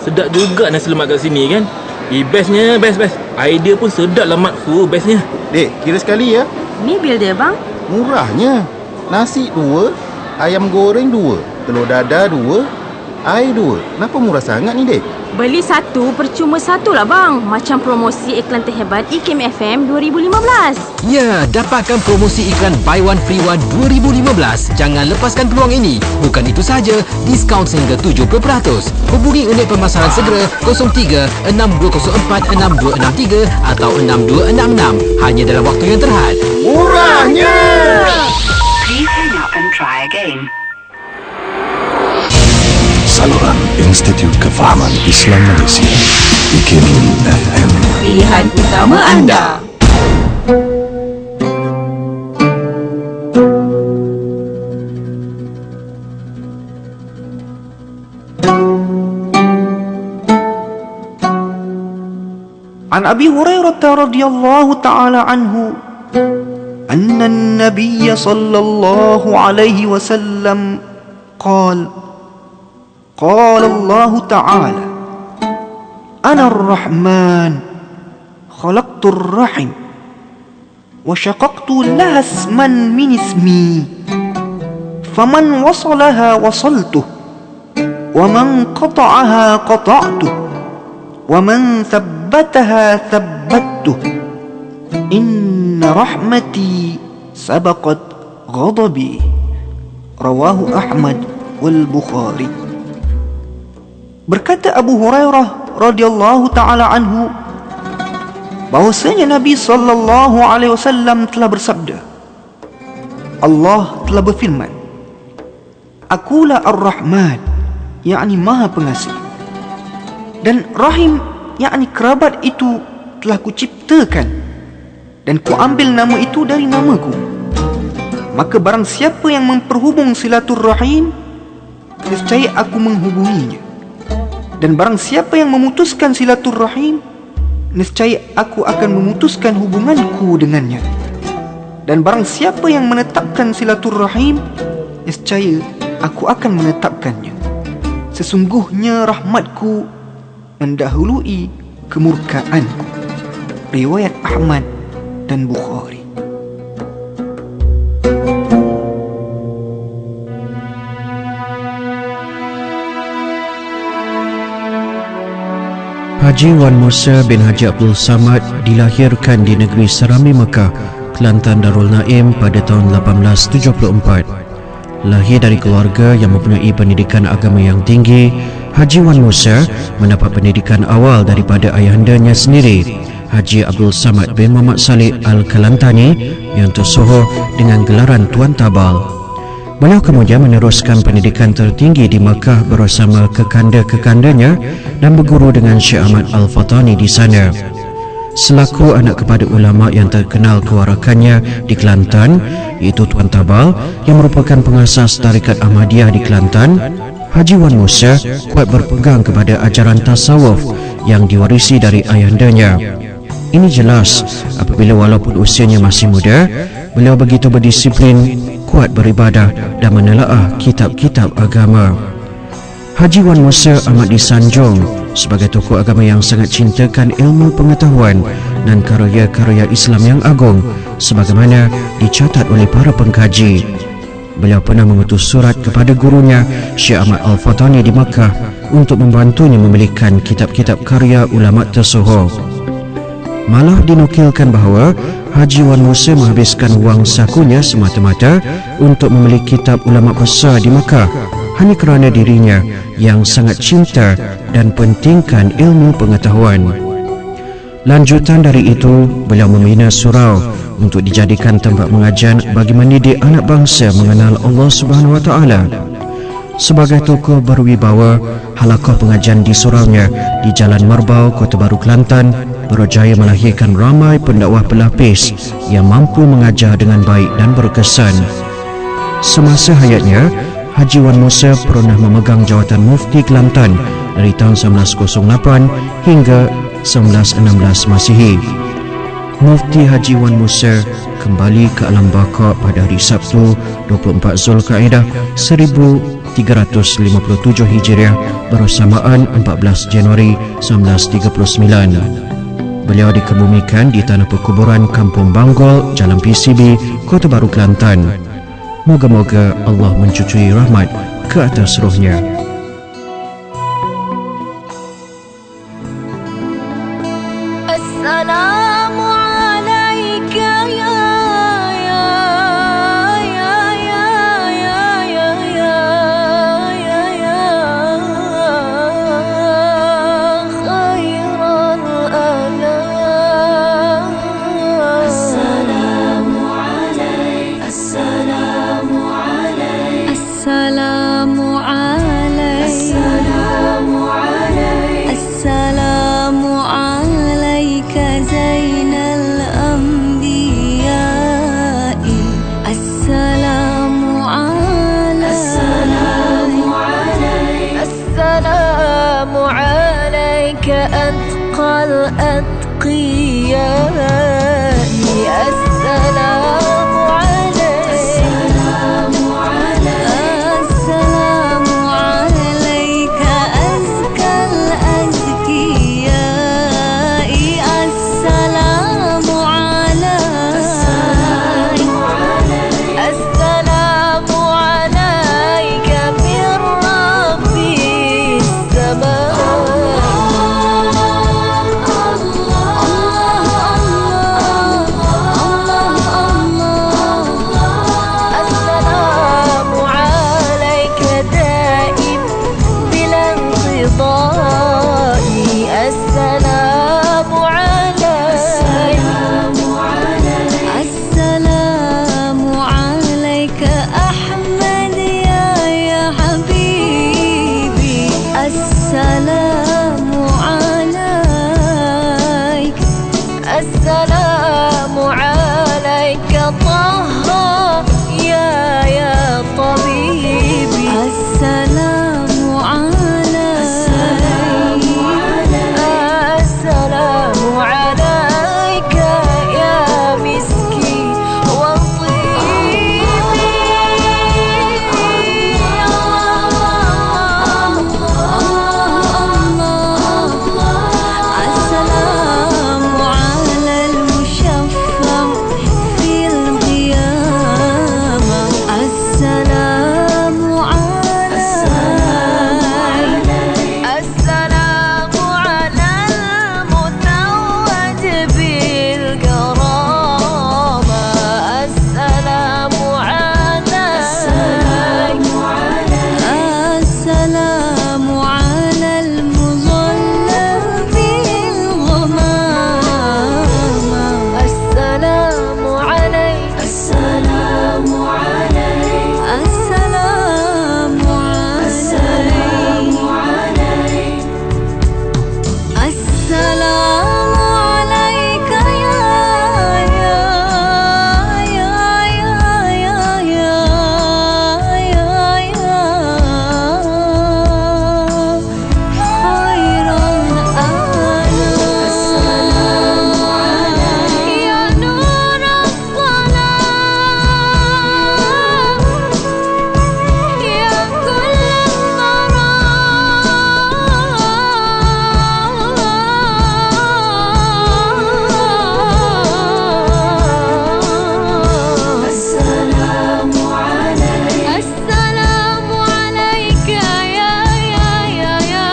sedap juga nasi lemak kat sini kan. Bestnya, best. Idea pun sedap lah mak. Bestnya. Dek, kira sekali ya. Ni bil dia bang. Murahnya. Nasi 2, ayam goreng 2, telur dadar 2, air 2. Kenapa murah sangat ni, Dek? Beli satu percuma satu lah bang. Macam promosi iklan terhebat IKIM FM 2015. Ya, dapatkan promosi iklan Buy One Free One 2015. Jangan lepaskan peluang ini. Bukan itu sahaja, diskaun sehingga 70%. Hubungi unit pemasaran segera 03-6204-6263 atau 6266. Hanya dalam waktu yang terhad. Murahnya! Please hang up and try again. Saluran Institut Kefahaman Islam Malaysia, IKIM FM. Pilihan utama anda. عن أبي هريرة رضي الله تعالى عنه أن النبي صلى الله عليه وسلم قال الله تعالى أنا الرحمن خلقت الرحم وشققت لها اسما من اسمي فمن وصلها وصلته ومن قطعها قطعته ومن ثبتها ثبته إن رحمتي سبقت غضبي رواه أحمد والبخاري. Berkata Abu Hurairah radhiyallahu taala anhu bahwasanya Nabi sallallahu alaihi wasallam telah bersabda, Allah telah berfirman, Akulah Ar-Rahman, yakni Maha Pengasih, dan Rahim, yakni kerabat itu telah kuciptakan dan kuambil nama itu dari namaku. Maka barang siapa yang memperhubung silaturrahim, niscaya aku menghubunginya. Dan barang siapa yang memutuskan silaturrahim, niscaya aku akan memutuskan hubunganku dengannya. Dan barang siapa yang menetapkan silaturrahim, niscaya aku akan menetapkannya. Sesungguhnya rahmatku mendahului kemurkaanku. Riwayat Ahmad dan Bukhari. Haji Wan Musa bin Haji Abdul Samad dilahirkan di negeri Serami Mekah, Kelantan Darul Naim pada tahun 1874. Lahir dari keluarga yang mempunyai pendidikan agama yang tinggi, Haji Wan Musa mendapat pendidikan awal daripada ayahandanya sendiri, Haji Abdul Samad bin Muhammad Saleh Al-Kalantani yang tersohor dengan gelaran Tuan Tabal. Beliau kemudian meneruskan pendidikan tertinggi di Makkah bersama kekanda-kekandanya dan berguru dengan Syekh Ahmad Al-Fatani di sana. Selaku anak kepada ulama yang terkenal kewarakannya di Kelantan, iaitu Tuan Tabal yang merupakan pengasas Tarikat Ahmadiyah di Kelantan, Haji Wan Musa kuat berpegang kepada ajaran tasawuf yang diwarisi dari ayahandanya. Ini jelas apabila walaupun usianya masih muda, beliau begitu berdisiplin, kuat beribadah dan menelaah kitab-kitab agama. Haji Wan Musa amat disanjung sebagai tokoh agama yang sangat cintakan ilmu pengetahuan dan karya-karya Islam yang agung sebagaimana dicatat oleh para pengkaji. Beliau pernah mengutus surat kepada gurunya Syekh Ahmad Al-Fatani di Makkah untuk membantunya memilihkan kitab-kitab karya ulama tersohor. Malah dinukilkan bahawa Haji Wan Musa menghabiskan wang sakunya semata-mata untuk membeli kitab ulama besar di Makkah hanya kerana dirinya yang sangat cinta dan pentingkan ilmu pengetahuan. Lanjutan dari itu, beliau membina surau untuk dijadikan tempat mengajar bagi mendidik anak bangsa mengenal Allah Subhanahu Wa Taala. Sebagai tokoh berwibawa, halaqah pengajian di suraunya di Jalan Merbau, Kota Baru, Kelantan berjaya melahirkan ramai pendakwah pelapis yang mampu mengajar dengan baik dan berkesan. Semasa hayatnya, Haji Wan Musa pernah memegang jawatan Mufti Kelantan dari tahun 1908 hingga 1916 Masihi. Mufti Haji Wan Musa kembali ke alam baka pada hari Sabtu 24 Zulkaidah 1357 Hijriah bersamaan 14 Januari 1939. Beliau dikebumikan di tanah perkuburan Kampung Banggol, Jalan PCB, Kota Baru, Kelantan. Moga-moga Allah mencucui rahmat ke atas rohnya. Assalamu alayka ya khairal anam. Assalamu alayka, assalamu alayka, assalamu alayka, assalamu alayka, assalamu alayka zainal anbiya'i. Assalamu alayka, assalamu alayka, assalamu alayka atqal atqiya'i. Assalamu alayka, assalamu alayka, assalamu alayka azkal azkiya'i. Assalamu alayka, assalamu alayka min rabbis samaa. Assalamu alayka daim bila inqidai. Assalamu alayka, assalamu alayka Ahmad ya habibi. Assalamu alayka, assalamu alayka Taha ya tabibi. Assalamu alayka, assalamu alayka ya miski wa tibi. Assalamu ala al-mushaffam fil qiyamah. Assalamu alayka, assalamu ala al-mutawwaj bil karamah. Assalamu alayka, assalamu ala al-muzallal bil ghamamah. Assalamu alayka, assalamu alayka, assalamu alayka, assalamu alayka khairal anam. Assalamu alayka ya nur as-salam ya kull al-maram. Assalamu alayka, assalamu alayka ya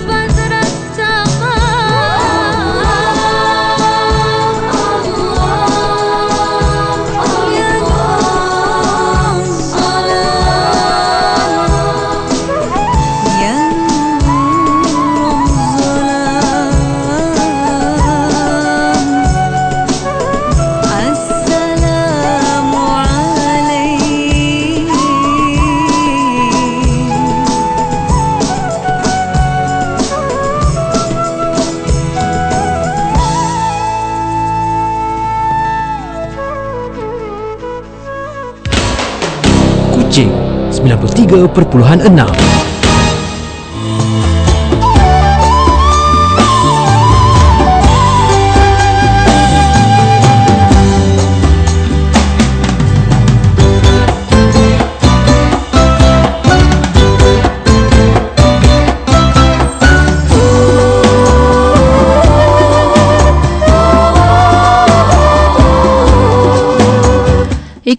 badr at-tamam ya assalamu alayka. Kuching 93.6.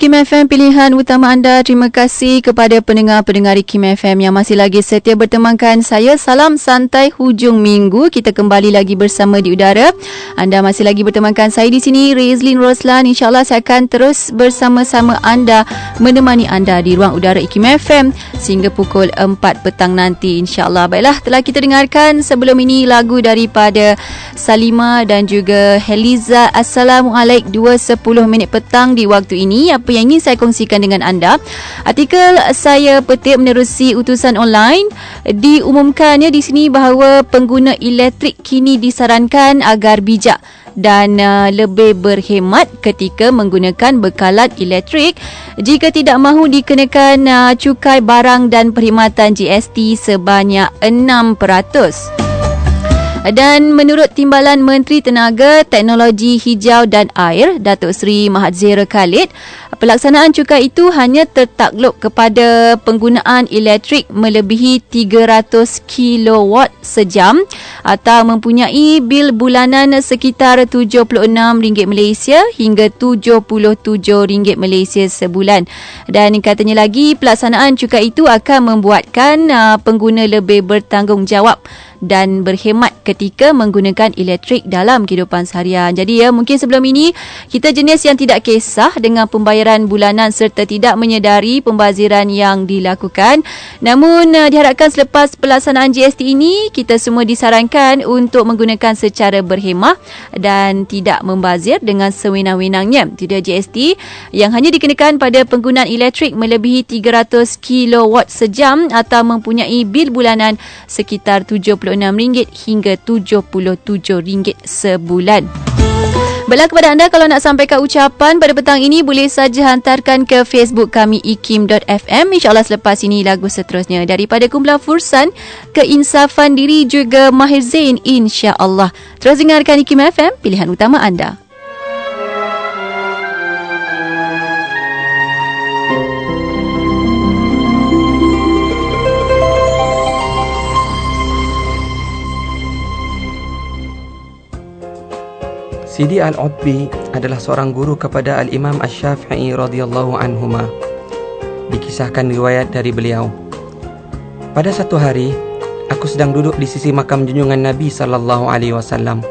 IKIM FM, pilihan utama anda. Terima kasih kepada pendengar-pendengar IKIM FM yang masih lagi setia bertemankan saya. Salam santai hujung minggu. Kita kembali lagi bersama di udara. Anda masih lagi bertemankan saya di sini, Rezlin Roslan. InsyaAllah saya akan terus bersama-sama anda, menemani anda di ruang udara IKIM FM sehingga pukul 4 petang nanti, insyaAllah. Baiklah, telah kita dengarkan sebelum ini lagu daripada Salima dan juga Heliza. Assalamualaikum, 2:10 petang di waktu ini. Apa yang ingin saya kongsikan dengan anda, artikel saya petik menerusi utusan online, diumumkannya di sini bahawa pengguna elektrik kini disarankan agar bijak dan lebih berhemat ketika menggunakan bekalan elektrik jika tidak mahu dikenakan cukai barang dan perkhidmatan GST sebanyak 6%. Dan menurut Timbalan Menteri Tenaga, Teknologi Hijau dan Air, Datuk Seri Mahathir Khalid, pelaksanaan cukai itu hanya tertakluk kepada penggunaan elektrik melebihi 300 kW sejam atau mempunyai bil bulanan sekitar RM76 Malaysia hingga RM77 Malaysia sebulan. Dan katanya lagi, pelaksanaan cukai itu akan membuatkan pengguna lebih bertanggungjawab dan berhemat ketika menggunakan elektrik dalam kehidupan seharian. Jadi mungkin sebelum ini kita jenis yang tidak kisah dengan pembayaran bulanan serta tidak menyedari pembaziran yang dilakukan. Namun diharapkan selepas pelaksanaan GST ini, kita semua disarankan untuk menggunakan secara berhemah dan tidak membazir dengan sewenang-wenangnya. Tidak GST yang hanya dikenakan pada penggunaan elektrik melebihi 300 kW sejam atau mempunyai bil bulanan sekitar RM76 hingga RM77 sebulan. Baiklah, kepada anda kalau nak sampaikan ucapan pada petang ini, boleh saja hantarkan ke Facebook kami ikim.fm. InsyaAllah selepas ini lagu seterusnya daripada kumpulan Fursan, Keinsafan Diri juga Mahir Zain, insyaAllah. Terus dengarkan IKIM FM, pilihan utama anda. Sidi Al-Utbi adalah seorang guru kepada Al-Imam Asy-Syafi'i radhiyallahu anhuma. Dikisahkan riwayat dari beliau. Pada satu hari, aku sedang duduk di sisi makam junjungan Nabi sallallahu alaihi wasallam.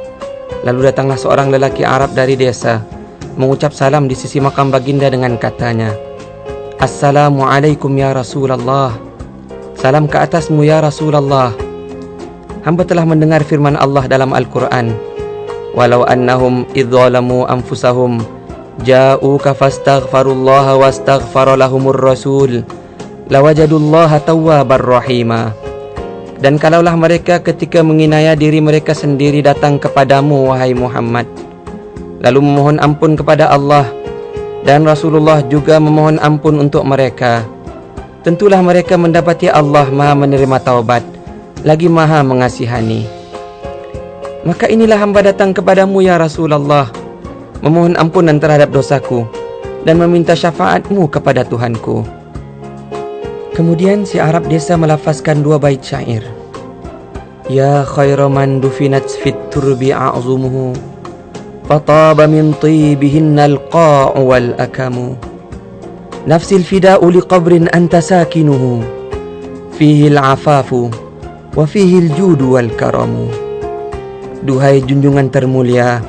Lalu datanglah seorang lelaki Arab dari desa, mengucap salam di sisi makam baginda dengan katanya, "Assalamualaikum ya Rasulullah." Salam ke atasmu ya Rasulullah. Hamba telah mendengar firman Allah dalam Al-Quran, walau annahum idzalamu anfusahum ja'uka fastaghfarullaha wastaghfara lahumur rasul lawajadullaha tawwabar rahima. Dan kalaulah mereka ketika menginaya diri mereka sendiri datang kepadamu wahai Muhammad, lalu memohon ampun kepada Allah dan Rasulullah juga memohon ampun untuk mereka, tentulah mereka mendapati Allah Maha menerima taubat lagi Maha mengasihani. Maka inilah hamba datang kepadamu ya Rasulullah, memohon ampunan terhadap dosaku dan meminta syafaatmu kepada Tuhanku. Kemudian si Arab desa melafazkan 2 bait syair. Ya khaira man dufinat fit turbi a'zumuhu fataba min tibihinna al-qa'u wal akamu. Nafsil fida'u liqabrin anta sakinuhu fihi al-afafu wa fihi al-judu wal karamu. Duhai junjungan termulia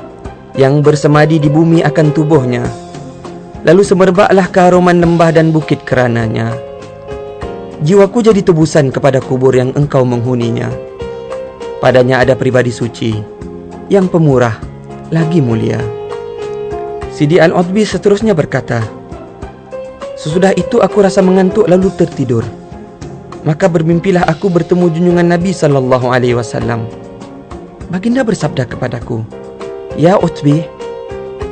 yang bersemadi di bumi akan tubuhnya, lalu semerbaklah keharuman lembah dan bukit kerananya. Jiwaku jadi tebusan kepada kubur yang engkau menghuninya. Padanya ada pribadi suci yang pemurah lagi mulia. Sidi Al-Utbi seterusnya berkata, sesudah itu aku rasa mengantuk lalu tertidur. Maka bermimpilah aku bertemu junjungan Nabi sallallahu alaihi wasallam. Baginda bersabda kepadaku, "Ya Utbi,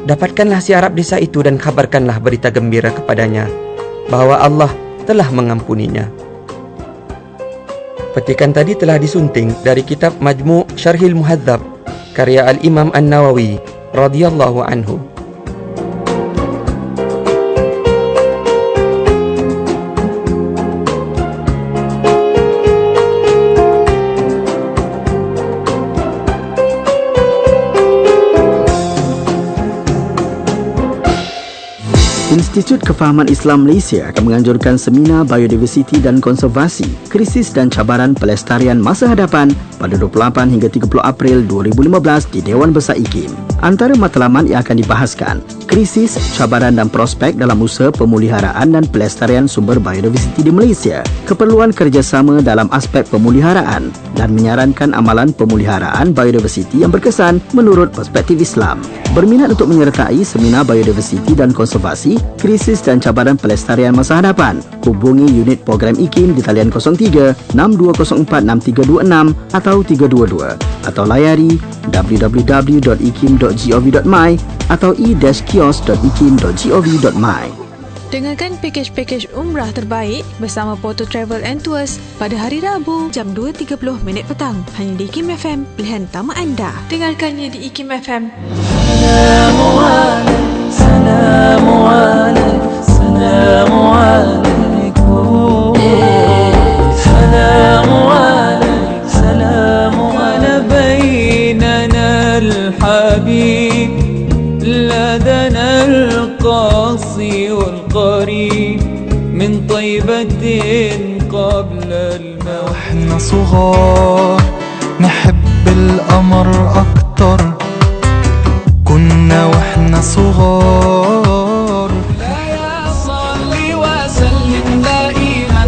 dapatkanlah si Arab desa itu dan kabarkanlah berita gembira kepadanya bahwa Allah telah mengampuninya." Petikan tadi telah disunting dari kitab Majmu' Syarhil Muhadzab karya Al-Imam An-Nawawi radhiyallahu anhu. Institut Kefahaman Islam Malaysia akan menganjurkan seminar biodiversiti dan konservasi, krisis dan cabaran pelestarian masa hadapan pada 28 hingga 30 April 2015 di Dewan Besar IKIM. Antara matlamat yang akan dibahaskan, krisis, cabaran dan prospek dalam usaha pemeliharaan dan pelestarian sumber biodiversiti di Malaysia, keperluan kerjasama dalam aspek pemeliharaan dan menyarankan amalan pemeliharaan biodiversiti yang berkesan menurut perspektif Islam. Berminat untuk menyertai seminar biodiversiti dan konservasi, krisis dan cabaran pelestarian masa hadapan, hubungi unit program IKIM di talian 03 6204 6326 atau 322 atau layari www.ikim.gov.my atau e-kios.ikim.gov.my. Dengarkan pakej-pakej umrah terbaik bersama Porto Travel and Tours pada hari Rabu jam 2.30 petang hanya di IKIM FM, pilihan utama anda. Dengarkannya di IKIM FM. من طيبة قبل الموت. واحنا صغار نحب القمر أكتر، كنا واحنا صغار. لا صلي وسلم دائما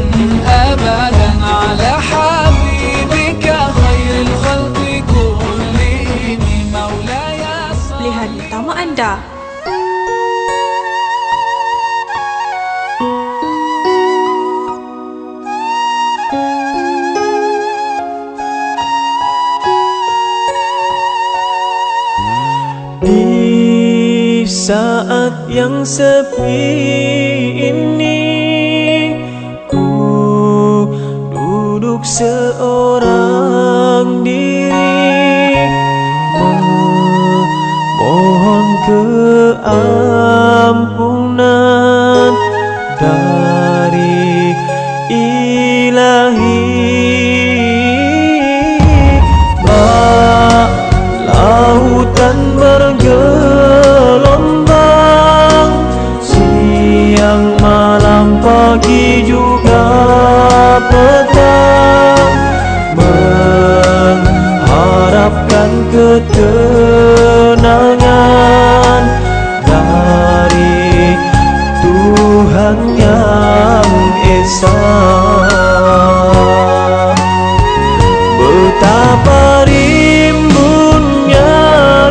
أبدا على حبيبك خير الخلق كلهم مولاي صل. Pilihan utama anda. Di saat yang sepi ini, ku duduk seorang diri, memohon keampunan dari Ilahi. Lautan bergelombang, siang malam pagi juga petang, mengharapkan ketenangan dari Tuhan yang Esa. Betapa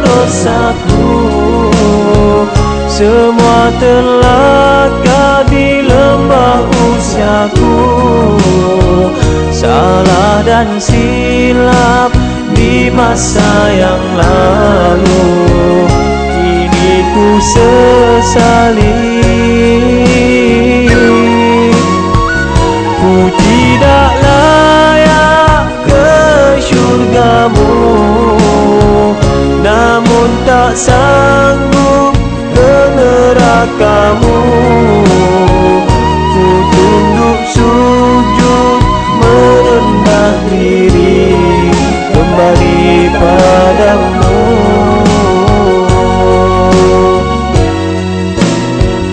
dosaku, semua terlaka di lembah usiaku. Salah dan silap di masa yang lalu, kini ku sesali. Ku tidak layak ke syurgamu, namun tak sanggup ke nerakamu. Ku tunduk sujud merendah diri kembali padamu.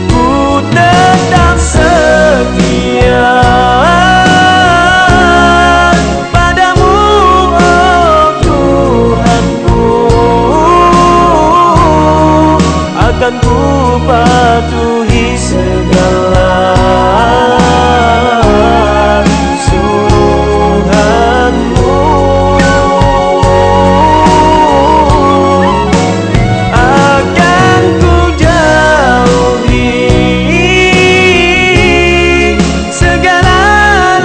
Ku tetap setia padamu, oh Tuhanku. Akan ku patuhi segala suruhanmu. Akan ku jauhi segala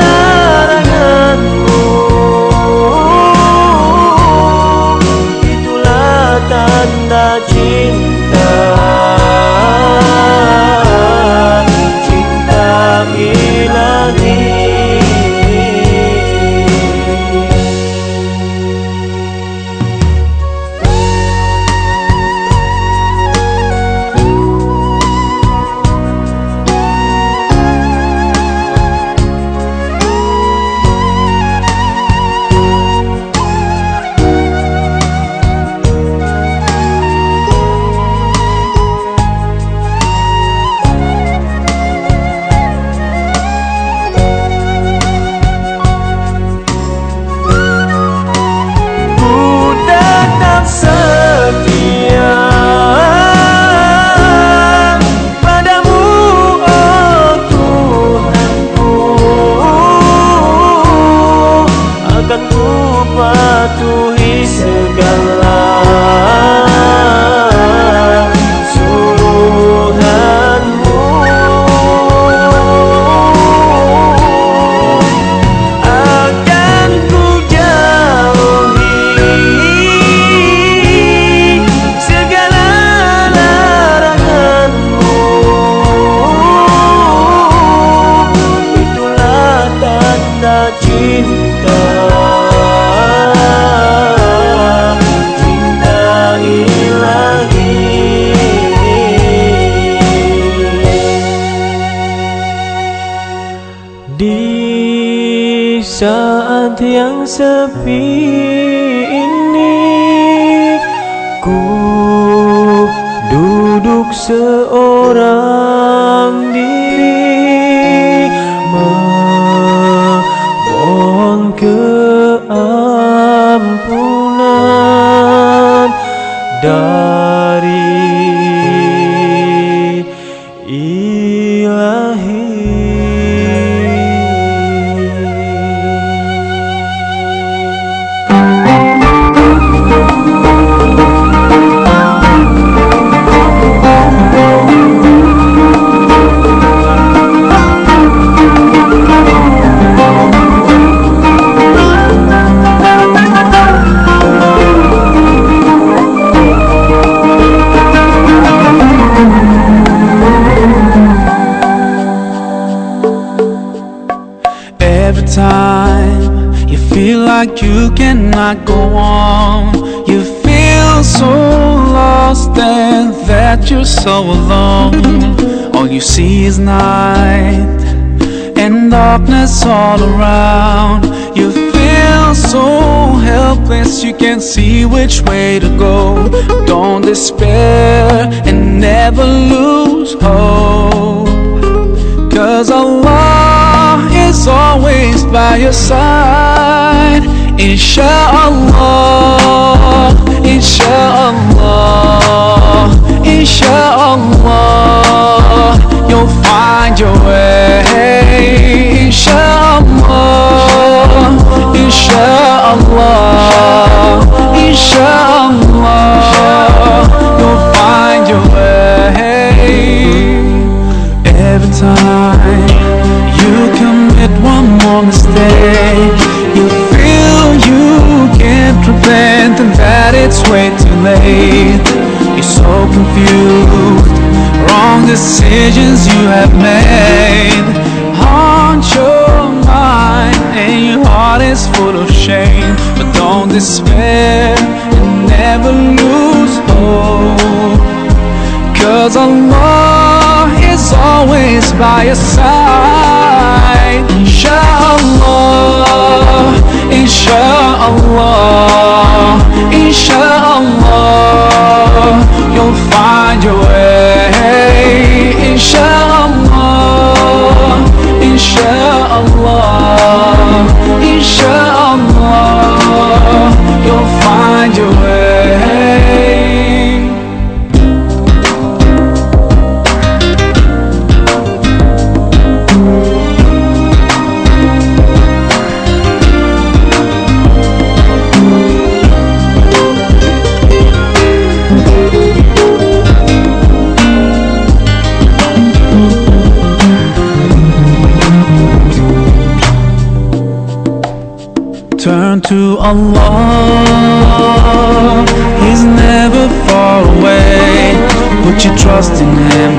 laranganmu. Itulah tanda cinta, cinta ilahi. saat yang sepi ini, ku duduk seorang diri, memohon keampunan dari Ilahi. Time you feel like you cannot go on, you feel so lost and that you're so alone. All you see is night and darkness all around. You feel so helpless, you can't see which way to go. Don't despair and never lose hope, 'cause Allah is always by your side. Insha'Allah, Insha'Allah, Insha'Allah, you'll find your way. Insha'Allah, Insha'Allah, Insha'Allah, you'll find your way. Every time you commit one more mistake, you feel you can't repent and that it's way too late. You're so confused, wrong decisions you have made haunt your mind and your heart is full of shame. But don't despair and never lose hope, 'cause Allah is always by your side. Insha'Allah, Insha'Allah, Insha'Allah, you'll find your way. Insha'Allah, Insha'Allah, Insha'Allah, you'll find your way. Turn to Allah, He's never far away. Put your trust in Him,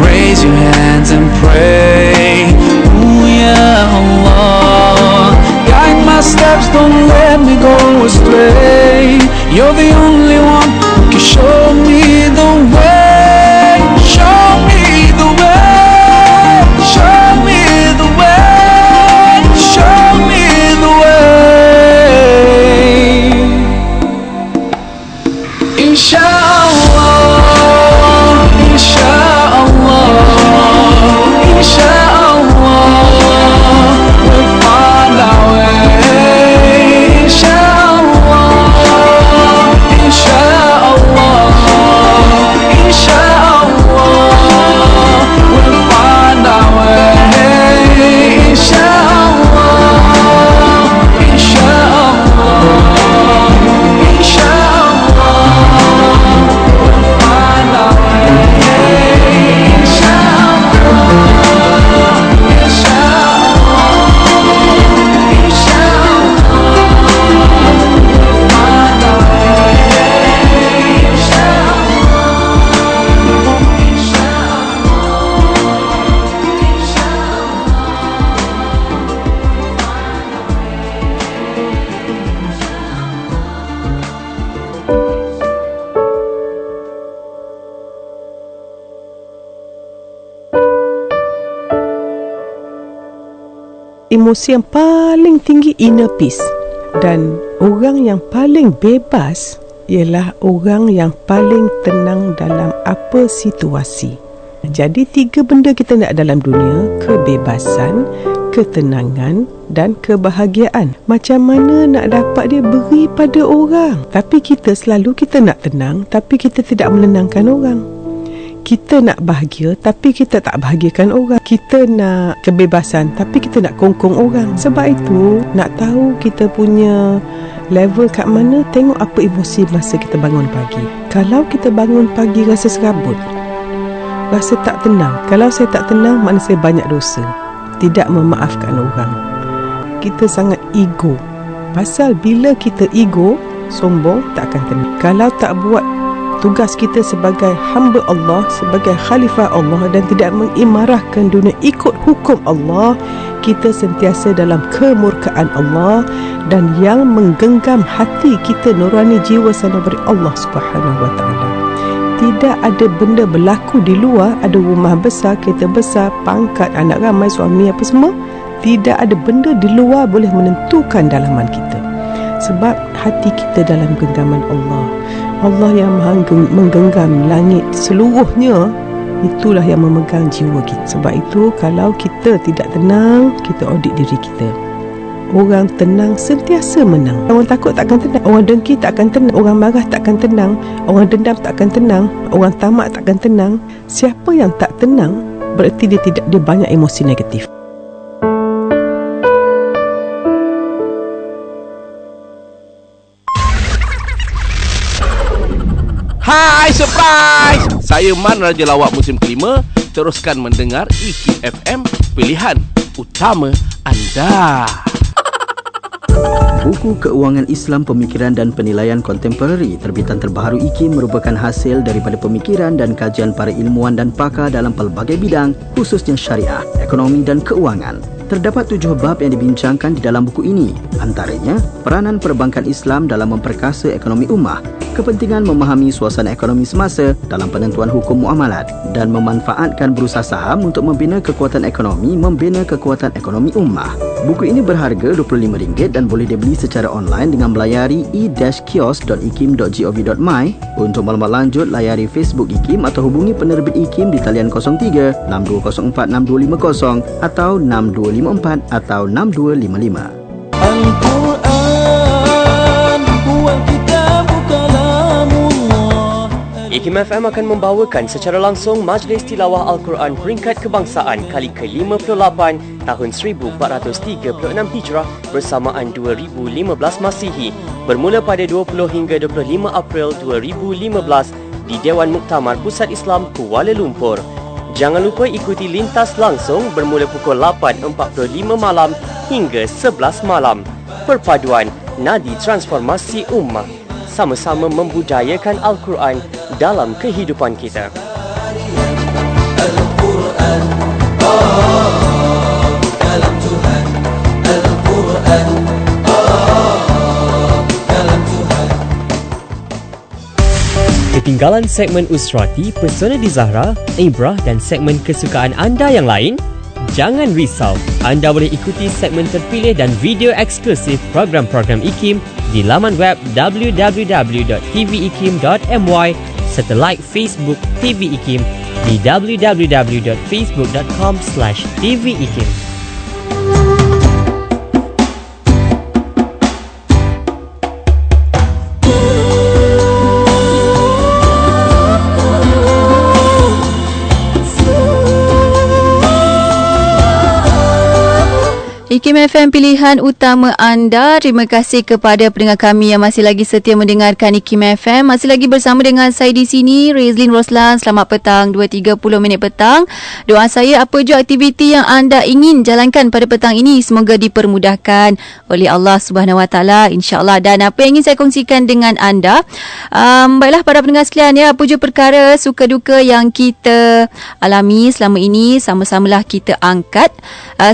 raise your hands and pray. Ooh, ya Allah, guide my steps, don't let me go astray. You're the only one who can show me the way. Show me the way, show me the way, show me the way. Insha'Allah, Insha'Allah, Insha'Allah, we'll find our way. Insha'Allah, Insha'Allah. emosi yang paling tinggi inner peace. Dan orang yang paling bebas ialah orang yang paling tenang dalam apa situasi. Jadi 3 benda kita nak dalam dunia: kebebasan, ketenangan dan kebahagiaan. Macam mana nak dapat dia? Beri pada orang. Tapi kita nak tenang tapi kita tidak menenangkan orang. Kita nak bahagia tapi kita tak bahagiakan orang. Kita nak kebebasan tapi kita nak kongkong orang. Sebab itu nak tahu kita punya level kat mana, tengok apa emosi masa kita bangun pagi. Kalau kita bangun pagi rasa serabut, rasa tak tenang. Kalau saya tak tenang, maknanya saya banyak dosa, tidak memaafkan orang. Kita sangat ego. Pasal bila kita ego, sombong, tak akan tenang. Kalau tak buat tugas kita sebagai hamba Allah, sebagai khalifah Allah dan tidak mengimarahkan dunia ikut hukum Allah, kita sentiasa dalam kemurkaan Allah. Dan yang menggenggam hati kita, nurani jiwa sana dari Allah Subhanahu Wa Taala. Tidak ada benda berlaku di luar, ada rumah besar, kereta besar, pangkat, anak ramai, suami apa semua, tidak ada benda di luar boleh menentukan dalaman kita. Sebab hati kita dalam genggaman Allah. Allah yang menggenggam langit seluruhnya, itulah yang memegang jiwa kita. Sebab itu kalau kita tidak tenang, kita audit diri kita. Orang tenang sentiasa menang. Orang takut takkan tenang. Orang dengki takkan tenang. Orang marah takkan tenang. Orang dendam takkan tenang. Orang tamak takkan tenang. Siapa yang tak tenang, berarti dia banyak emosi negatif. Hai, surprise! Saya Man Raja Lawak musim kelima. Teruskan mendengar IKIM FM, pilihan utama anda. Buku Keuangan Islam, Pemikiran dan Penilaian Kontemporari terbitan terbaru IKIM merupakan hasil daripada pemikiran dan kajian para ilmuwan dan pakar dalam pelbagai bidang, khususnya syariah, ekonomi dan keuangan. Terdapat 7 bab yang dibincangkan di dalam buku ini. Antaranya, peranan perbankan Islam dalam memperkasa ekonomi ummah, kepentingan memahami suasana ekonomi semasa dalam penentuan hukum muamalat dan memanfaatkan bursa saham untuk membina kekuatan ekonomi ummah. Buku ini berharga RM25 dan boleh dibeli secara online dengan melayari e-kios.ikim.gov.my. Untuk maklumat lanjut, layari Facebook IKIM atau hubungi penerbit IKIM di talian 03 6204 6250 atau 6254 atau 6255. Al-Quran huwa kitabu kalamullah. IKIM FM akan membawakan secara langsung Majlis Tilawah Al-Quran Peringkat Kebangsaan kali ke-58 tahun 1436 Hijrah bersamaan 2015 Masihi bermula pada 20 hingga 25 April 2015 di Dewan Muktamar Pusat Islam Kuala Lumpur. Jangan lupa ikuti lintas langsung bermula pukul 8.45 malam hingga 11 malam. Perpaduan Nadi Transformasi Ummah. Sama-sama membudayakan Al-Quran dalam kehidupan kita. Al-Quran, kalam Tuhan. Al-Quran, kalam Tuhan. Ketinggalan segmen Usrati, Persona di Zahra, Ibrah dan segmen kesukaan anda yang lain? Jangan risau, anda boleh ikuti segmen terpilih dan video eksklusif program-program IKIM di laman web www.tvikim.my serta like Facebook TV IKIM di www.facebook.com/tvikim. IKIM FM, pilihan utama anda. Terima kasih kepada pendengar kami yang masih lagi setia mendengarkan IKIM FM. Masih lagi bersama dengan saya di sini, Rezlin Roslan. Selamat petang, 2.30 minit petang. Doa saya, apa jua aktiviti yang anda ingin jalankan pada petang ini, semoga dipermudahkan oleh Allah Subhanahu Wa Taala, insya-Allah. Dan apa yang ingin saya kongsikan dengan anda, baiklah para pendengar sekalian, ya, apa jua perkara suka duka yang kita alami selama ini, sama-samalah kita angkat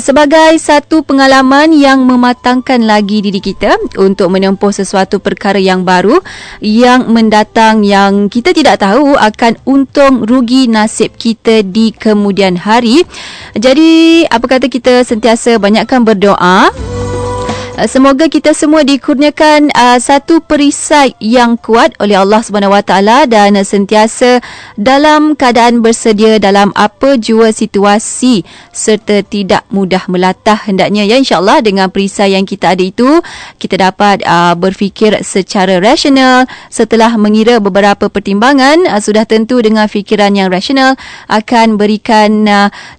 sebagai satu pengalaman yang mematangkan lagi diri kita untuk menempuh sesuatu perkara yang baru yang mendatang, yang kita tidak tahu akan untung rugi nasib kita di kemudian hari. Jadi apa kata kita sentiasa banyakkan berdoa. Semoga kita semua dikurniakan satu perisai yang kuat oleh Allah SWT dan sentiasa dalam keadaan bersedia dalam apa jua situasi serta tidak mudah melatah hendaknya, ya, insyaAllah. Dengan perisai yang kita ada itu, kita dapat berfikir secara rasional setelah mengira beberapa pertimbangan. Sudah tentu dengan fikiran yang rasional akan berikan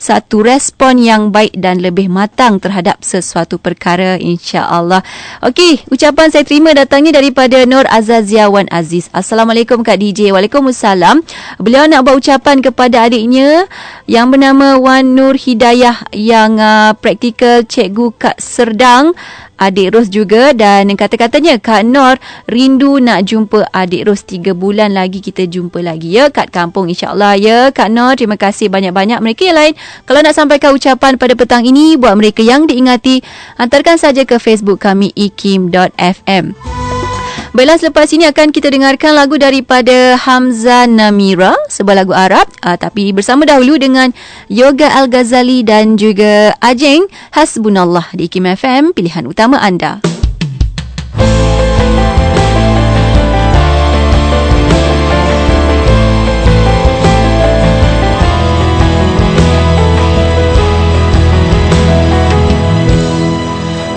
satu respon yang baik dan lebih matang terhadap sesuatu perkara, insyaAllah. Okey, ucapan saya terima datangnya daripada Nur Azazia Wan Aziz. Assalamualaikum Kak DJ. Waalaikumsalam. Beliau nak buat ucapan kepada adiknya yang bernama Wan Nur Hidayah yang praktikal cikgu Kak Serdang, adik Ros juga, dan kata-katanya Kak Nur rindu nak jumpa adik Ros. 3 bulan lagi kita jumpa lagi, ya, kat kampung, insyaAllah, ya Kak Nur. Terima kasih banyak-banyak. Mereka yang lain, kalau nak sampaikan ucapan pada petang ini, buat mereka yang diingati, hantarkan saja ke Facebook kami ikim.fm. Baiklah, selepas ini akan kita dengarkan lagu daripada Hamzah Namira, sebuah lagu Arab, tapi bersama dahulu dengan Yoga Al-Ghazali dan juga Ajeng, Hasbunallah di Ikim FM, pilihan utama anda.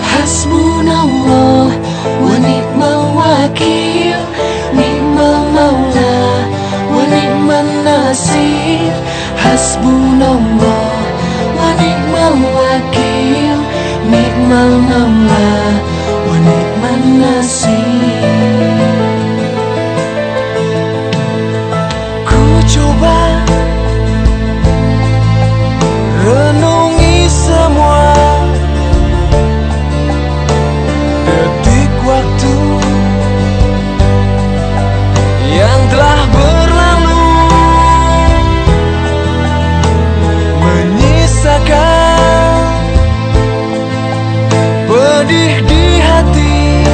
Hasbunallah wa ni'mal wakil, ni'mal maula wa ni'man nasir. Hasbunallah wa ni'mal wakil, ni'mal maula wa ni'man nasir. Ku coba renungi semua detik waktu yang telah berlalu, menyisakan pedih di hati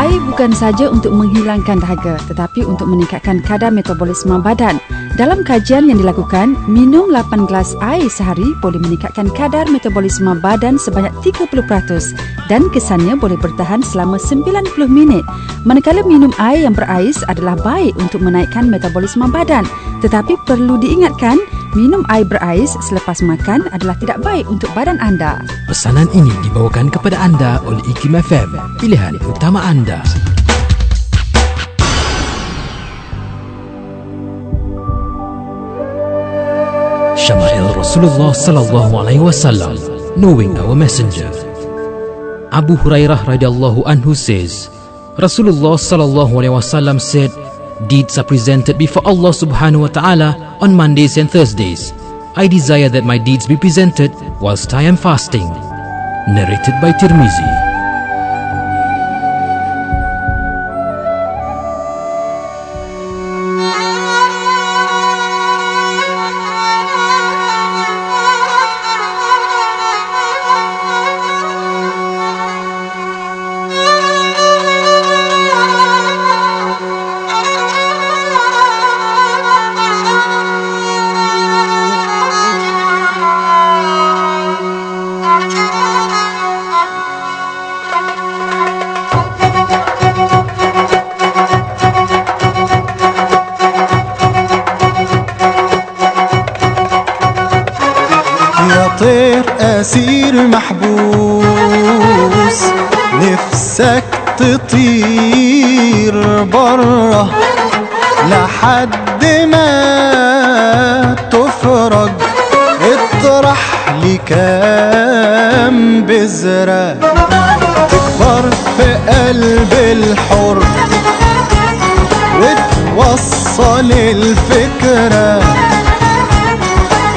Ai bukan saja untuk menghilangkan dahaga tetapi untuk meningkatkan kadar metabolisme badan. Dalam kajian yang dilakukan, minum 8 gelas air sehari boleh meningkatkan kadar metabolisme badan sebanyak 30% dan kesannya boleh bertahan selama 90 minit. Manakala minum air yang berais adalah baik untuk menaikkan metabolisme badan, tetapi perlu diingatkan, minum air berais selepas makan adalah tidak baik untuk badan anda. Pesanan ini dibawakan kepada anda oleh IKIM FM, pilihan utama anda. Syama'il Rasulullah sallallahu alaihi wasallam, knowing our messenger. Abu Hurairah radhiyallahu anhu says, Rasulullah sallallahu alaihi wasallam said, deeds are presented before Allah subhanahu wa ta'ala on Mondays and Thursdays. I desire that my deeds be presented whilst I am fasting. Narrated by Tirmizi. طير أسير محبوس نفسك تطير برا لحد ما تفرج اطرح لي كام بذرة تكبر في قلب الحر وتوصل الفكرة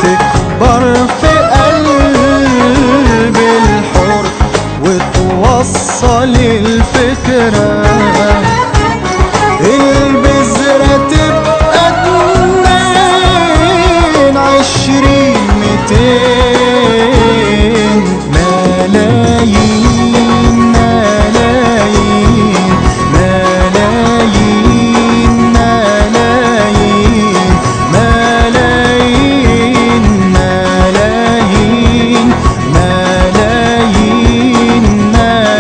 تكبر في قلب الحر وتوصل الفكرة البذرة تبقى 2 20 200 ملايين ملايين ملايين ملايين ملايين ملايين ملايين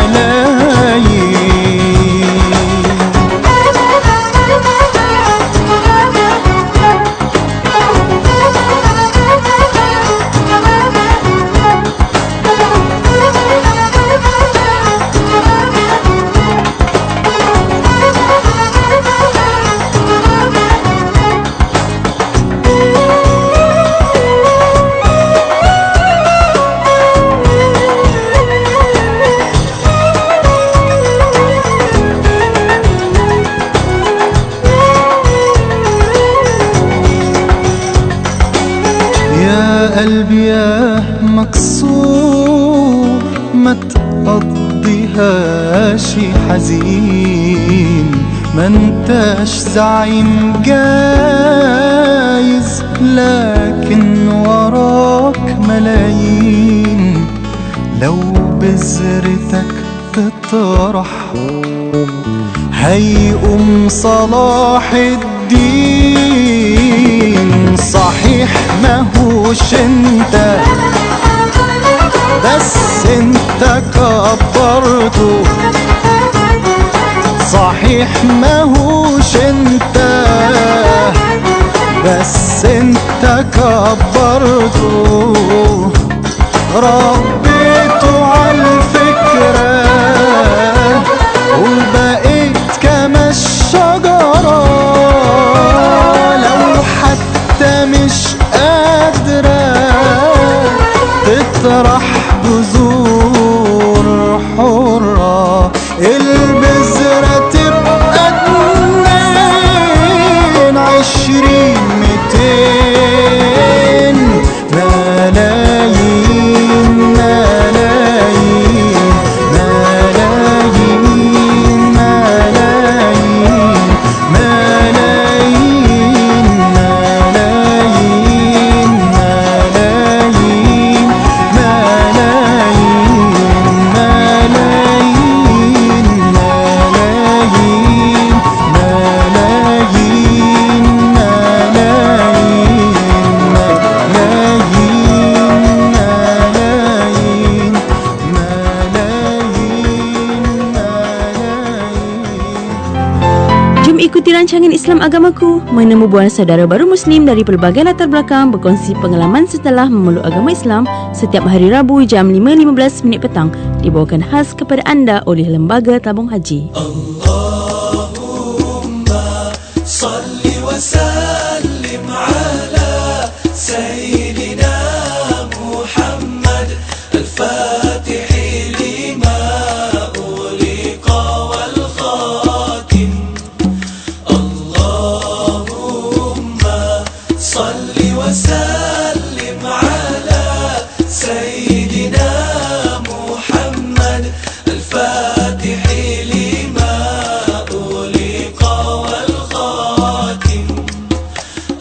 قلبي يا مكسور ما تقضيهاش حزين ما انتش زعيم جايز لكن وراك ملايين لو بذرتك تطرح هيقوم صلاح الدين صحيح ماهوش انت بس انت كبرته صحيح ماهوش انت بس انت كبرته ربيته عالفكرة وبقيت كما الشجرة لو حتى مش قادرة تطرح بذور حرة البذرة تبقى 2 20 200 ملايين ملايين ikuti rancangan Islam Agamaku, menemu buan saudara baru Muslim dari pelbagai latar belakang berkongsi pengalaman setelah memeluk agama Islam setiap hari Rabu jam 5.15 petang, dibawakan khas kepada anda oleh Lembaga Tabung Haji. Allahumma salli wa sallim ala Sayyidina Muhammad al-Fatih lima uliqa wal khatim. Allahumma salli wa sallim ala Sayyidina Muhammad al-Fatih lima uliqa wal khatim.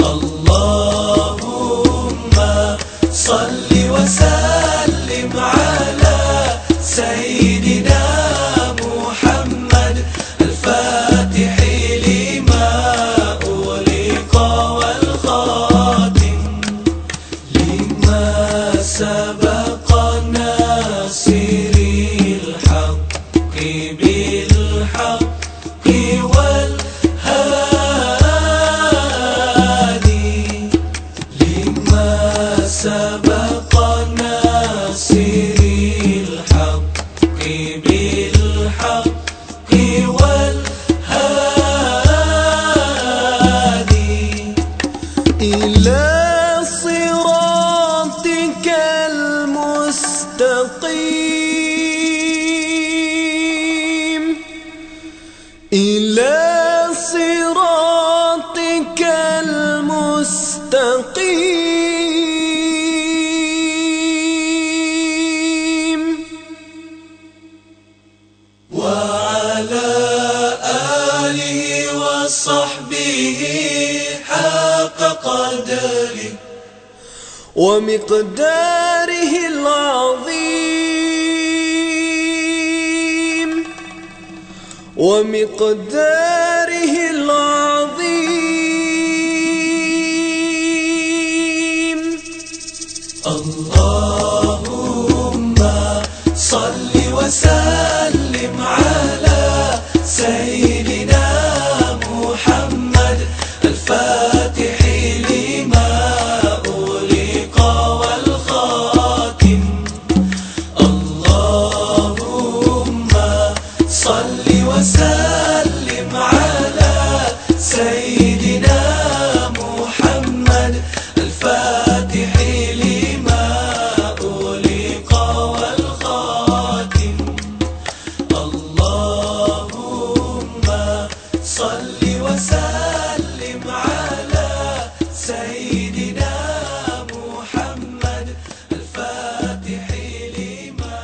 Allahumma salli wa sallim ala Sayyidina Muhammad al-Fatih lima uliqa wal khatim. Lima sabaqa nasiril haqqi bil haqqi wal hadi. Lima sabaqa nasiril haqqi bil haqqi wal hadi. Ila siratikal mustaqim. Ila siratikal mustaqim. Wa ala alihi wa sahbihi haqqa qadri wa miqdarihi al-azim. Wa miqdarihi al-azim. Allahumma salli wa sallim ala Sayyidina Muhammad al-Fatih lima uliqa wal khatim. Allahumma salli wa sallim ala Sayyidina Muhammad al-Fatih lima uliqa wal khatim. Allahumma salli wa sallim ala Sayyidina Muhammad al-Fatih lima.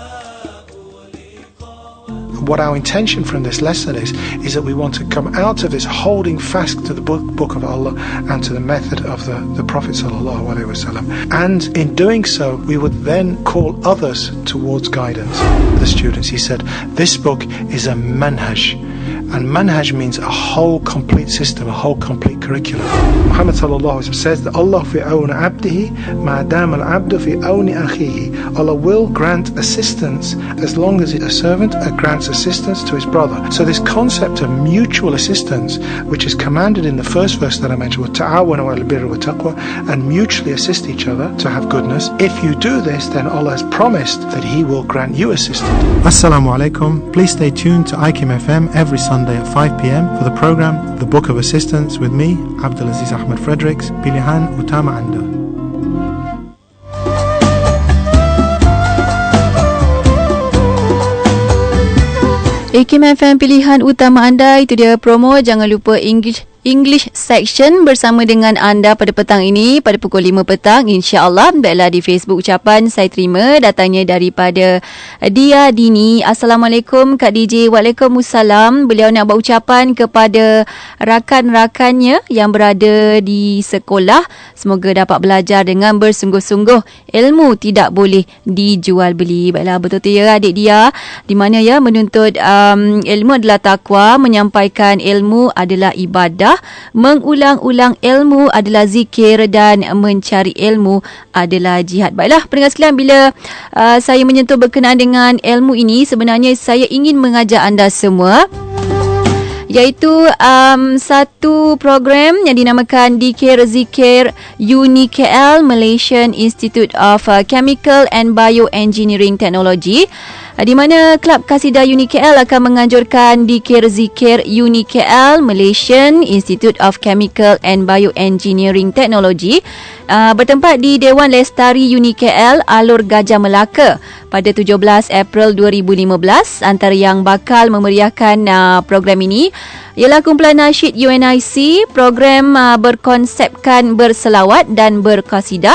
What our intention from this lesson is that we want to come out of this holding fast to the book of Allah and to the method of the Prophet sallallahu alaihi wasallam, and in doing so we would then call others towards guidance. The students, he said, this book is a manhaj, and manhaj means a whole complete system, a whole complete curriculum. Muhammad sallallahu alaihi wasallam says that Allah fi awni abdihi ma dama al-abdu fi awni akhihi. Allah will grant assistance as long as a servant grants assistance to his brother. So this concept of mutual assistance, which is commanded in the first verse that I mentioned, وَتَعَاوَنُوا عَلَى الْبِرِّ وَالتَّقْوَى, and mutually assist each other to have goodness. If you do this, then Allah has promised that He will grant you assistance. Assalamu alaikum. Please stay tuned to IKIM FM every Sunday at 5 p.m. for the program The Book of Assistance with me, Abdulaziz Ahmad Fredericks, Pilihan Utama Anda. IKIM FM pilihan utama anda, itu dia promo. Jangan lupa English section bersama dengan anda pada petang ini pada pukul 5 petang insya-Allah. Baiklah, di Facebook ucapan saya terima datangnya daripada Dia Dini. Assalamualaikum Kak DJ. Waalaikumsalam. Beliau nak buat ucapan kepada rakan-rakannya yang berada di sekolah, semoga dapat belajar dengan bersungguh-sungguh. Ilmu tidak boleh dijual beli. Baiklah, betul tu ya adik dia, di mana ya menuntut ilmu adalah takwa, menyampaikan ilmu adalah ibadah, mengulang-ulang ilmu adalah zikir, dan mencari ilmu adalah jihad. Baiklah pendengar sekalian, bila saya menyentuh berkenaan dengan ilmu ini, sebenarnya saya ingin mengajak anda semua iaitu satu program yang dinamakan Dikir Zikir Uni KL Malaysian Institute of Chemical and Bioengineering Technology, di mana Kelab Kasidah Uni KL akan menganjurkan Dikir Zikir Uni KL Malaysian Institute of Chemical and Bioengineering Technology bertempat di Dewan Lestari Uni KL Alur Gajah Melaka pada 17 April 2015. Antara yang bakal memeriahkan program ini ialah kumpulan nasyid UNIC. Program berkonsepkan berselawat dan berkasidah.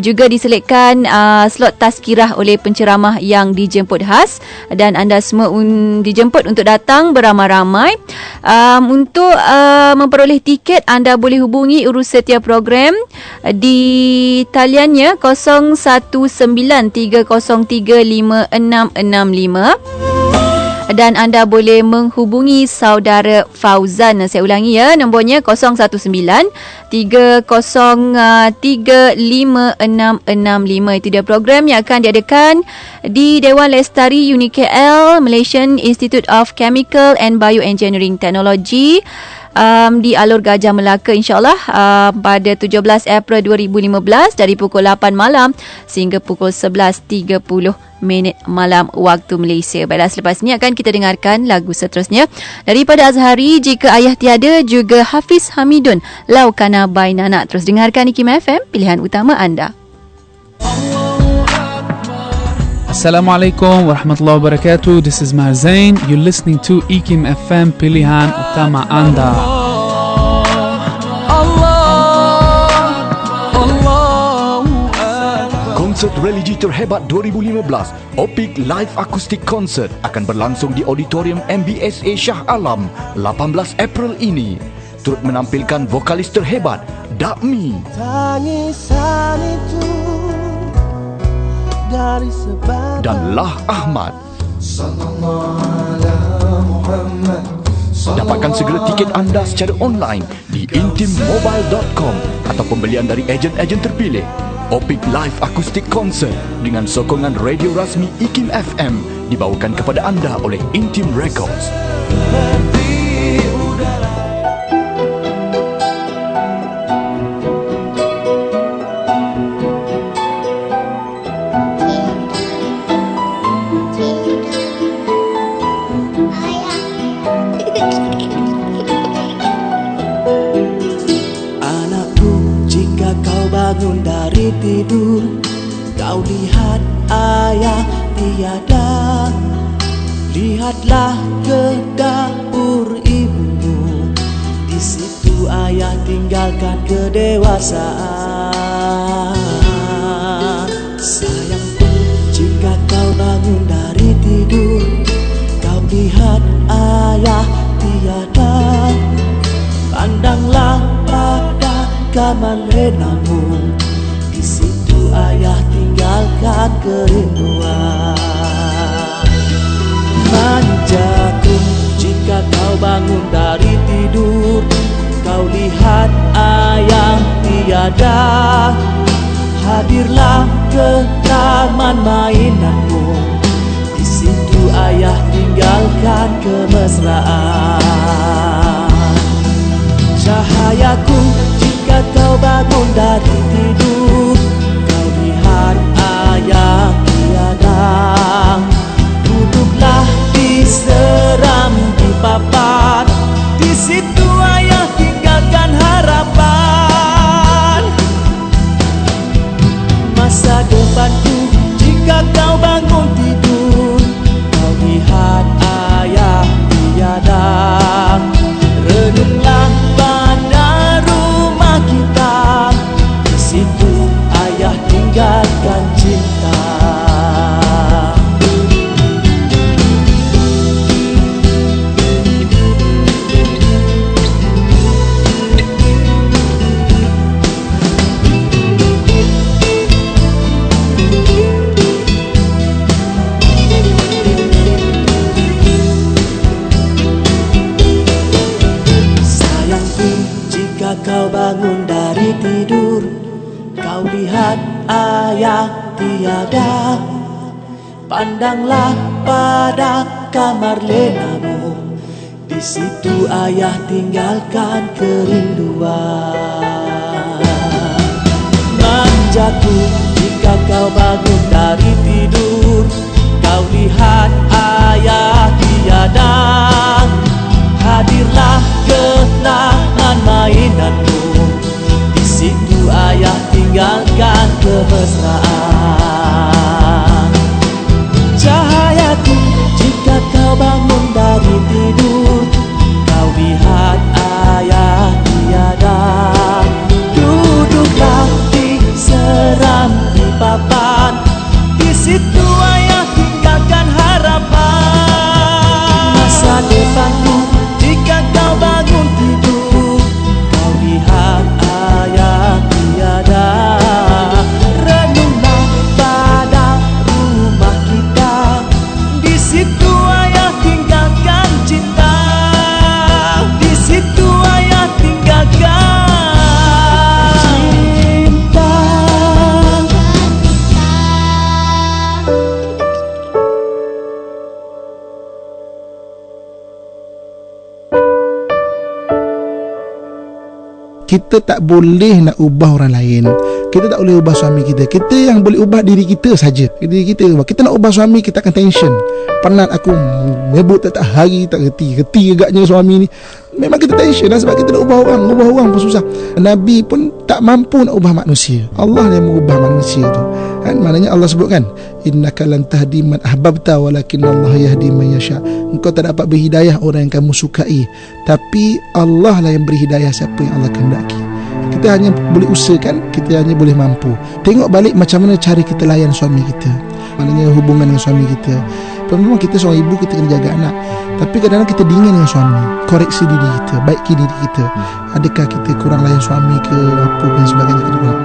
Juga diselitkan slot tazkirah oleh penceramah yang dijemput khas, dan anda semua dijemput untuk datang beramai-ramai. Untuk memperoleh tiket, anda boleh hubungi urus setia program di taliannya 0193035665, dan anda boleh menghubungi saudara Fauzan. Saya ulangi ya, nombornya 0193035665. Itu dia program yang akan diadakan di Dewan Lestari Uni KL Malaysian Institute of Chemical and Bioengineering Technology di Alur Gajah Melaka, insyaAllah pada 17 April 2015 dari pukul 8 malam sehingga pukul 11.30 malam waktu Malaysia. Baiklah, selepas ini akan kita dengarkan lagu seterusnya daripada Azhari, Jika Ayah Tiada, juga Hafiz Hamidun, Laukana by Nana. Terus dengarkan IKIM FM, pilihan utama anda. Assalamualaikum warahmatullahi wabarakatuh. This is Maher Zain. You're listening to IKIM FM, pilihan utama anda. Konsert religi terhebat 2015, Opik Live Acoustic Concert, akan berlangsung di Auditorium MBSA Shah Alam 18 April ini. Turut menampilkan vokalis terhebat Dakmi, Tangisan itu dari sebab dan Lah Ahmad. Dapatkan segera tiket anda secara online di intimmobile.com atau pembelian dari ejen-ejen terpilih. Opik Live Acoustic Concert dengan sokongan radio rasmi IKIM FM dibawakan kepada anda oleh Intim Records. Bangun dari tidur, kau lihat ayah tiada. Lihatlah ke dapur ibumu, di situ ayah tinggalkan kedewasaan. Sayangku, jika kau bangun dari tidur, kau lihat ayah tiada. Pandanglah pada kamar lenamu, di situ ayah tinggalkan kerinduan. Manjaku, jika kau bangun dari tidur, kau lihat ayah tiada. Hadirlah ke taman mainanmu, di situ ayah tinggalkan kemesraan. Cahayaku, jika kau bangun dari tidur, kau lihat ayah tiada. Duduklah di serambi papan, di situ ayah tinggalkan harapan. Masa depanku, jika kau bangun tidur, kau lihat ayah tiada. Renunglah pada rumah kita, di situ ayah tinggalkan cinta. Kau bangun dari tidur, kau lihat ayah tiada. Pandanglah pada kamar lenamu, Di situ ayah tinggalkan kerinduan. Manjaku jika kau bangun dari tidur, kau lihat ayah tiada. Hadirlah kenangan mainanmu, di situ ayah tinggalkan kemesraan. Cahayaku jika kau bangun dari tidur, kau lihat ayah tiada. Duduklah di serambi papan, di situ ayah tinggalkan harapan. Masa depanku jika kau bangun tidur, kau lihat ayah tiada. Renunglah pada rumah kita, di situ ayah tinggalkan cinta, di situ ayah tinggalkan cinta. Kita tak boleh nak ubah orang lain. Kita tak boleh ubah suami kita. Kita yang boleh ubah diri kita saja. Diri kita ubah. Kita nak ubah suami, kita akan tension. Penat aku menyebut tak hari, tak reti agaknya suami ni. Memang kita tension lah, sebab kita nak ubah orang pun susah. Nabi pun tak mampu nak ubah manusia. Allah yang mengubah manusia tu. Kan maknanya Allah sebutkan, innaka lan tahdi man ahbabta walakin Allah yahdi man yasha. Engkau tak dapat berhidayah orang yang kamu sukai, tapi Allah lah yang beri hidayah siapa yang Allah kehendaki. Kita hanya boleh usahakan, kita hanya boleh mampu. Tengok balik macam mana cara kita layan suami kita, maknanya hubungan dengan suami kita. Memang kita seorang ibu, kita kena jaga anak, tapi kadang-kadang kita dingin dengan suami. Koreksi diri kita, baiki diri kita. Adakah kita kurang layan suami ke apa dan sebagainya kita kurang.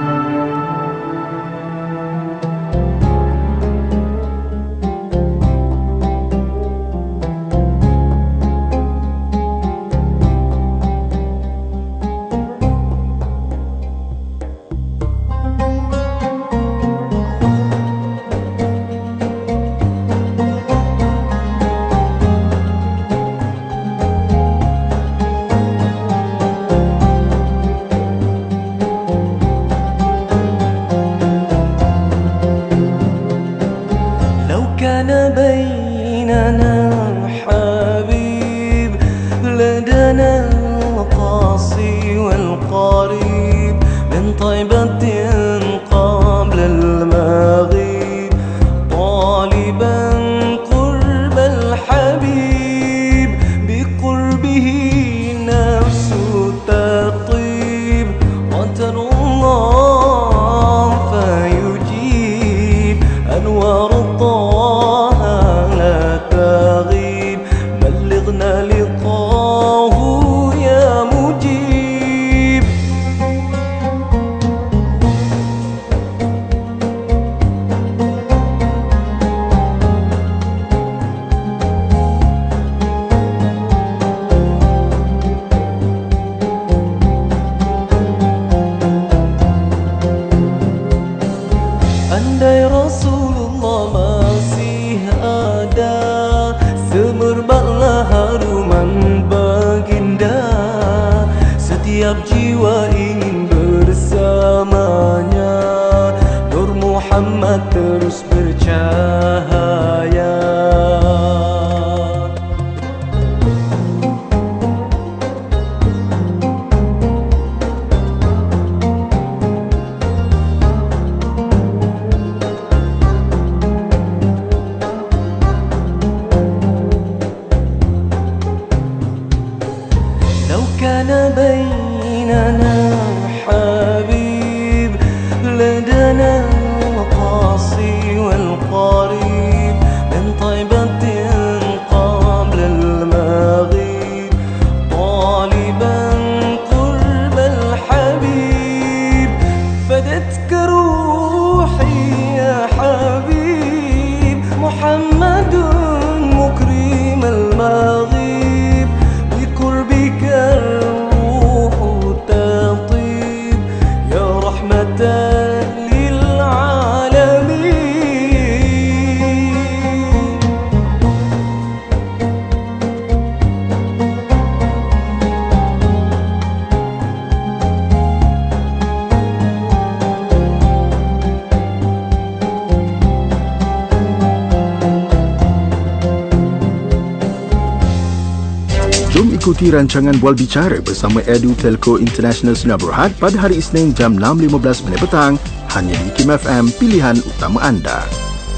Jom ikuti rancangan Bual Bicara bersama Edu Telco International Sinar Berhad pada hari Isnin jam 6.15 petang hanya di IKIM FM, pilihan utama anda.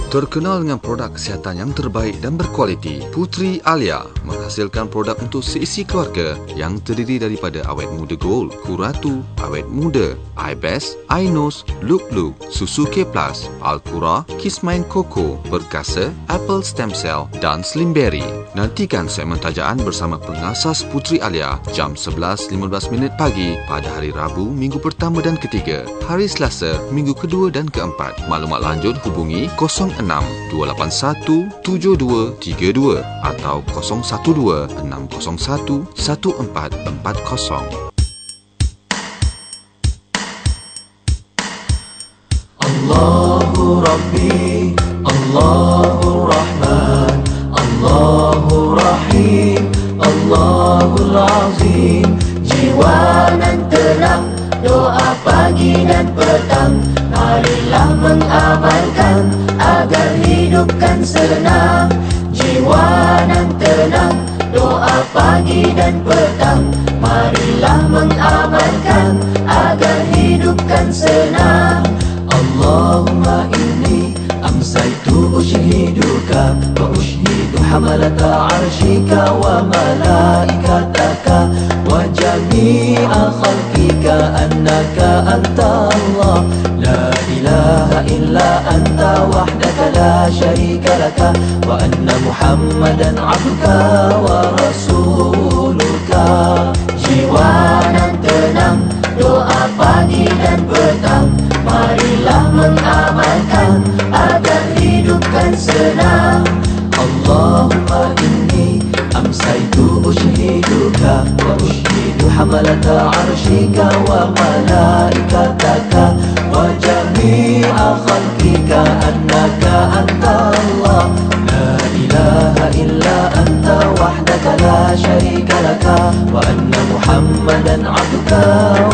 Terkenal dengan produk kesihatan yang terbaik dan berkualiti, Putri Alia menghasilkan produk untuk seisi keluarga yang terdiri daripada awet muda gold, Kuratu, awet muda, iBest, iNose, Look, Susu K+, Alcura, Kismain Coco, Perkasa, Apple Stem Cell dan Slim Berry. Nantikan segmen tajaan bersama pengasas Putri Alia jam 11.15 pagi pada hari Rabu, minggu pertama dan ketiga, hari Selasa, minggu kedua dan keempat. Maklumat lanjut hubungi 06-281-7232 atau 012-601-1440. Allahu Rabbi, Allahu Rahman, Allahu Rahim, Allahul Azim. Jiwa nan tenang, doa pagi dan petang, marilah mengamalkan agar hidup kan senang. Jiwa nan tenang, doa pagi dan petang, marilah mengamalkan agar hidup kan senang. Allahumma inni amsaytu ushiduka wa ushidu hamalata arshika wa malaikataka wa jami'a khalqika annaka anta Allah la ilaha illa anta wahdaka la sharika laka wa anna Muhammadan abduka wa rasuluka. Jiwa nan tenang, doa pagi dan petang, marilah mengamalkan agar hidup kan senang. Allahumma inni amsaytu ushiduka wa ushidu hamalata arshika wa malaikataka wa jami'a khalqika annaka anta Allah la ilaha illa anta wahdaka la sharika laka wa anna Muhammadan abduka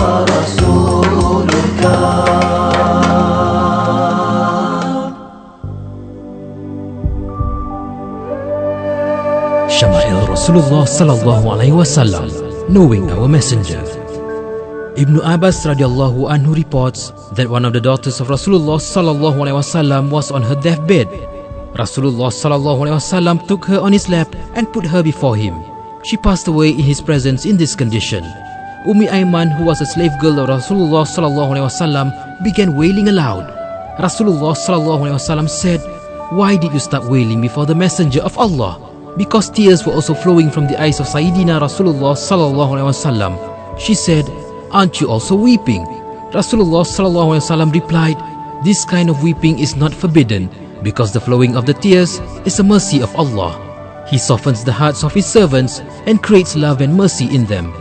wa rasuluka. Syama'il Rasulullah sallallahu alaihi wasallam, knowing our messenger. Ibn Abbas radhiyallahu anhu reports that one of the daughters of Rasulullah sallallahu alaihi wasallam was on her deathbed. Rasulullah sallallahu alaihi wasallam took her on his lap and put her before him. She passed away in his presence in this condition. Ummi Aiman, who was a slave girl of Rasulullah sallallahu alaihi wasallam, began wailing aloud. Rasulullah sallallahu alaihi wasallam said, "Why did you start wailing before the messenger of Allah?" Because tears were also flowing from the eyes of Sayyidina Rasulullah sallallahu alaihi wasallam. She said, "Aren't you also weeping?" Rasulullah sallallahu alaihi wasallam replied, "This kind of weeping is not forbidden, because the flowing of the tears is a mercy of Allah. He softens the hearts of His servants and creates love and mercy in them."